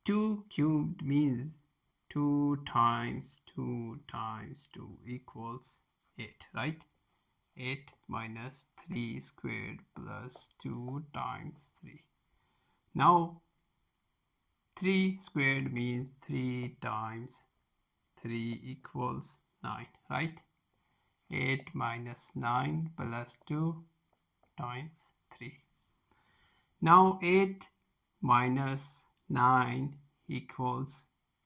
2 cubed means 2 times 2 times 2 equals 8, right? 8 minus 3 squared plus 2 times 3. Now 3 squared means 3 times 3 equals 9, right? 8 minus 9 plus 2 times 3. Now 8 minus 9 equals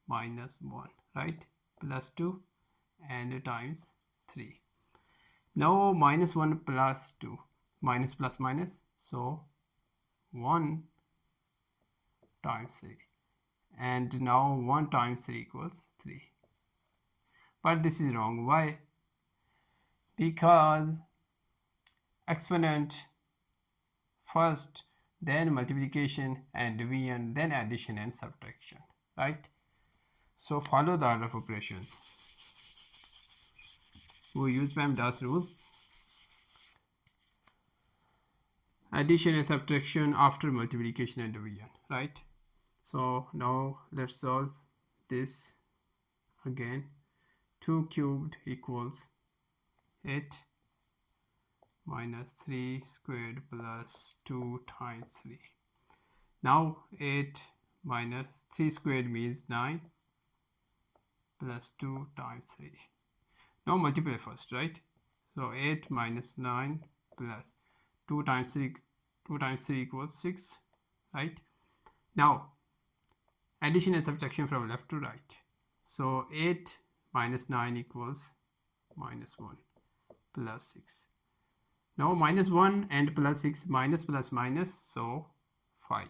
minus 1, right? Plus 2 and times 3. Now minus 1 plus 2, minus plus minus, so 1 times 3. And now 1 times 3 equals 3. But this is wrong. Why? Because exponent first, then multiplication and division, then addition and subtraction, right? So follow the order of operations. We use PEMDAS rule. Addition and subtraction after multiplication and division, right? So now let's solve this again. 2 cubed equals 8 minus 3 squared plus 2 times 3. Now 8 minus 3 squared means 9 plus 2 times 3. Now multiply first, right? So 8 minus 9 plus 2 times 3, 2 times 3 equals 6, right? Now addition and subtraction from left to right. So 8 minus 9 equals minus 1 plus 6. Now minus 1 and plus 6, minus plus minus, so 5.